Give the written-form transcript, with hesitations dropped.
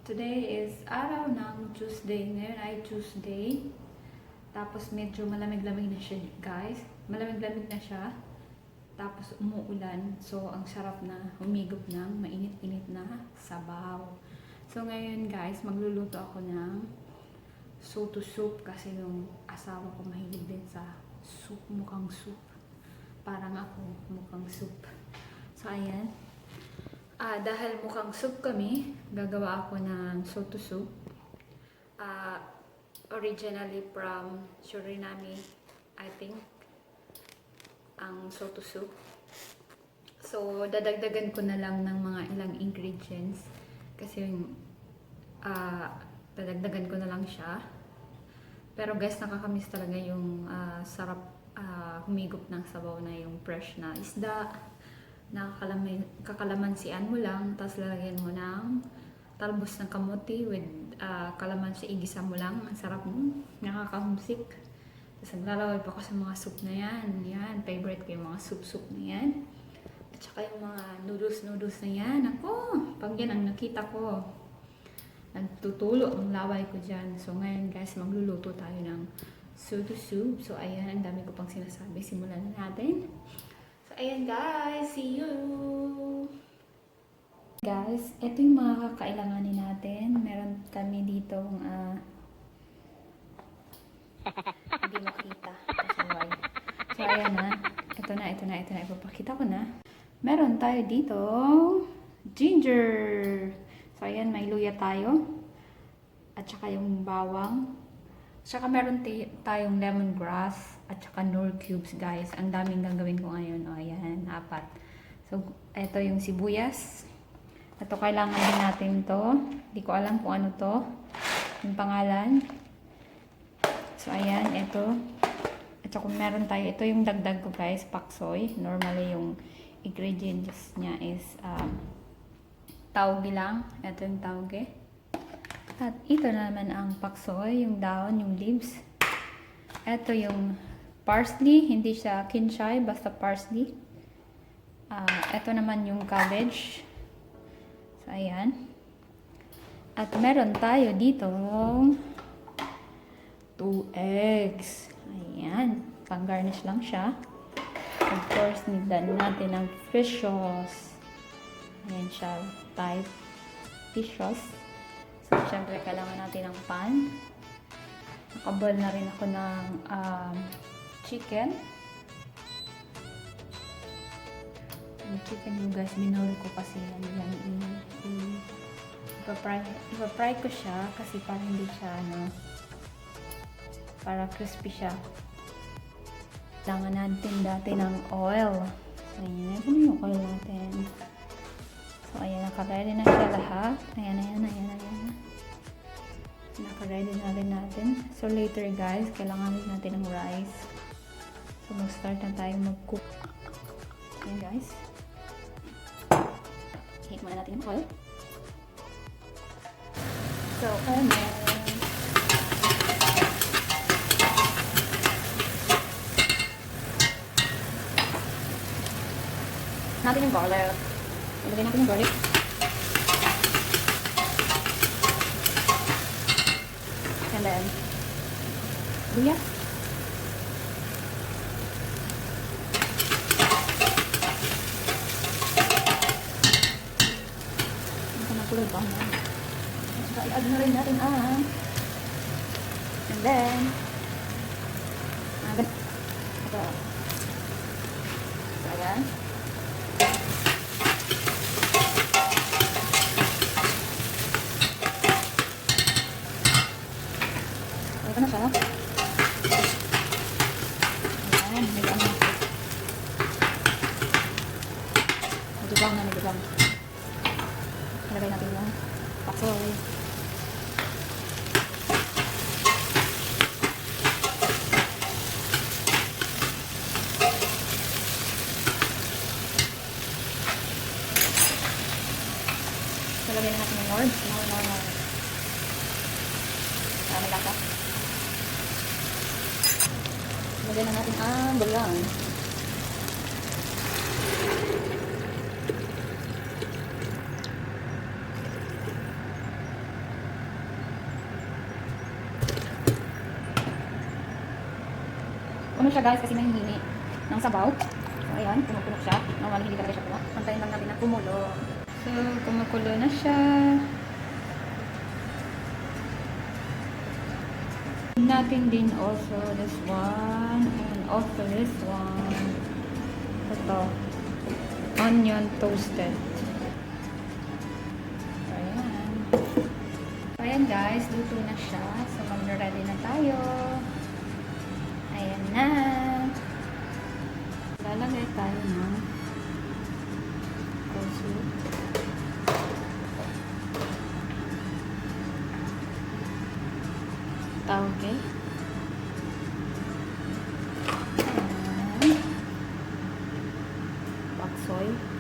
Today is araw ng Tuesday. Ngayon ay Tuesday. Tapos medyo malamig-lamig na siya, guys. Malamig-lamig na siya. Tapos umuulan. So, ang sarap na humigop ng mainit-init na sabaw. So, ngayon guys, magluluto ako ng Sotto soup kasi yung asawa ko mahilig din sa soup, mukhang soup. Parang ako, mukhang soup. So, ayan. Dahil mukhang soup kami, gagawa ako ng Sotto soup. Originally from Suriname, I think, ang Sotto soup. So, dadagdagan ko na lang ng mga ilang ingredients. Kasi dadagdagan ko na lang siya. Pero guys, nakakamiss talaga yung sarap humigop ng sabaw na yung fresh na isda. Kakalamansian mo lang, tapos lalagyan mo ng talbos ng kamote with kalamansi, igisa mo lang. Ang sarap mo, nakakahumsik. Tapos naglalaway pa ako sa mga soup na yan. Yan, favorite ko yung mga soup na yan. At saka yung mga noodles na yan. Ako, pag yan ang nakita ko, nagtutulo ang laway ko dyan. So ngayon guys, magluluto tayo ng Sotto soup. So ayan, ang dami ko pang sinasabi. Simulan na natin. Ayan guys, see you! Guys, ito yung mga kakailanganin natin. Meron kami dito hindi makita. So ayan na. Ito na. Ipapakita ko na. Meron tayo dito ginger. So ayan, may luya tayo. At saka yung bawang. Tsaka meron tayong lemongrass at saka nor cubes, guys. Ang daming gagawin ko ngayon. O, ayan, 4. So, ito yung sibuyas. Ito, kailangan din natin to. Hindi ko alam kung ano to. Yung pangalan. So, ayan, ito. At saka meron tayo. Ito yung dagdag ko, guys. Paksoy. Normally, yung ingredients niya is tauge lang. Ito yung tauge. At ito naman ang paksoy, yung dahon, yung leaves. Ito yung parsley, hindi siya kinchay, basta parsley. Ito naman yung cabbage. So, ayan. At meron tayo dito 2 eggs. Ayan. Pang-garnish lang siya. Of course, nidan natin ang fish sauce. Ayan siya, type fish sauce. So, syempre, kailangan natin ng pan. Nakabal na rin ako ng chicken. Yung chicken yung guys, binuli ko kasi ipa-fry ko siya kasi para hindi siya, para crispy siya. Kailangan natin dati ng oil. So, ayan, ito yung oil natin. So, ayan, naka-ready na siya lahat. Ayan. Naka-ready na rin natin. So, later guys, kailangan din natin ng rice. So, mag-start na tayo mag-cook. Ayan guys. Hit muna natin yung oil. So, ayan. Natin yung garlic. Ilagay natin yung garlic. And then, luya. Ito na kulay pa. So, i-add na rin natin ang and then, ito. So, ayan. Ito na siya. Ayan, medyo ano. Medyo bang. Ilagay natin yung paksoy. Ilagay natin yung more. Marami lasa. Lagyan na natin ang bawang. ano siya guys, kasi nahihingi ng sabaw. So, ayan, kumukulo siya. Normally, hindi talaga siya kulo. Pantayin lang natin na kumulo. So, kumukulo na siya. Natin din also this one and also this one. Ito. Onion toasted. Ayan. Ayan guys, luto na siya. So, mag-ready na tayo. Ayan na. Lalagay tayo ng coleslaw. Tauge. Ayan. Bok choy.